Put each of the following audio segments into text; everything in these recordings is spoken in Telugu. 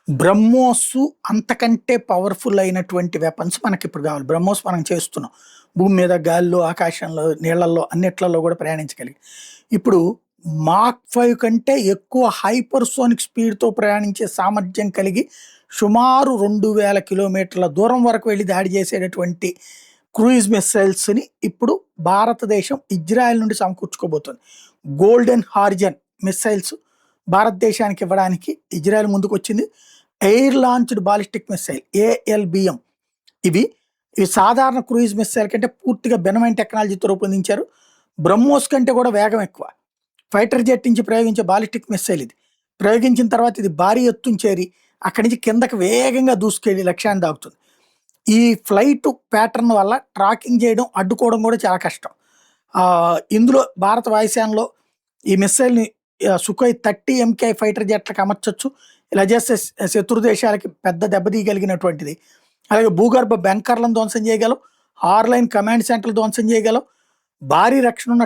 బ్రహ్మోస్ అంతకంటే పవర్‌ఫుల్ అయినటువంటి వెపన్స్ మనకిప్పుడు గావాలి. బ్రహ్మోస్ మనం చేస్తున్నాం. భూమి మీద, గాలిలో, ఆకాశంలో, నీళ్ళల్లో అన్నిట్లలో గూడా ప్రయాణించగలిగి. ఇప్పుడు మాక్ 5 కంటే ఎక్కువ హైపర్‌సోనిక్ స్పీడ్‌తో ప్రయాణించే సామర్థ్యం కలిగి సుమారు 2000 కిలోమీటర్ల దూరం వరకు వెళ్లి దాడి చేసేటటువంటి క్రూయిజ్ మిస్సైల్స్‌ని ఇప్పుడు భారతదేశం ఇజ్రాయెల్ నుండి సమకూర్చుకోబోతుంది. గోల్డెన్ హారిజన్ మిస్సైల్స్ భారతదేశానికి ఇవ్వడానికి ఇజ్రాయెల్ ముందుకొచ్చింది. Air launched ballistic missile ALBM ఇవి సాధారణ క్రూయిజ్ మిస్సైల్ కంటే పూర్తిగా భిన్నమైన టెక్నాలజీతో రూపొందించారు. బ్రహ్మోస్ కంటే కూడా వేగం ఎక్కువ. ఫైటర్ జెట్ నుంచి ప్రయోగించే బాలిస్టిక్ మిస్సైల్ ఇది. ప్రయోగించిన తర్వాత ఇది భారీ ఎత్తున చేరి అక్కడి నుంచి కిందకి వేగంగా దూసుకెళ్ళి లక్ష్యాన్ని తాకుతుంది. ఈ ఫ్లైట్ ప్యాటర్న్ వల్ల ట్రాకింగ్ చేయడం, అడ్డుకోవడం కూడా చాలా కష్టం. ఇందులో భారత వాయుసేనలో ఈ మిస్సైల్‌ని సుఖోయ్ 30 ఎంకేఐ ఫైటర్ జెట్లకు అమర్చొచ్చు. ఇలా చేస్తే శత్రు దేశాలకి పెద్ద దెబ్బతీయగలిగినటువంటిది. అలాగే భూగర్భ బంకర్లను ధ్వంసం చేయగలం. ఆర్‌లైన్ కమాండ్ సెంటర్లు ధ్వంసం చేయగలం. భారీ రక్షణ ఉన్న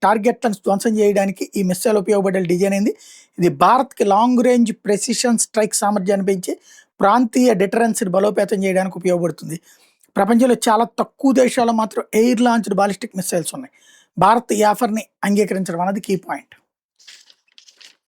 టార్గెట్లను ధ్వంసం చేయడానికి ఈ మిస్సైల్ ఉపయోగపడే డిజైన్ అయింది. ఇది భారత్‌కి లాంగ్ రేంజ్ ప్రెసిషన్ స్ట్రైక్ సామర్థ్యాన్ని పెంచి ప్రాంతీయ డిటరెన్స్‌ని బలోపేతం చేయడానికి ఉపయోగపడుతుంది. ప్రపంచంలో చాలా తక్కువ దేశాల్లో మాత్రం ఎయిర్ లాంచ్డ్ బాలిస్టిక్ మిస్సైల్స్ ఉన్నాయి. భారత్ ఈ ఆఫర్‌ని అంగీకరించడం అనేది కీ పాయింట్.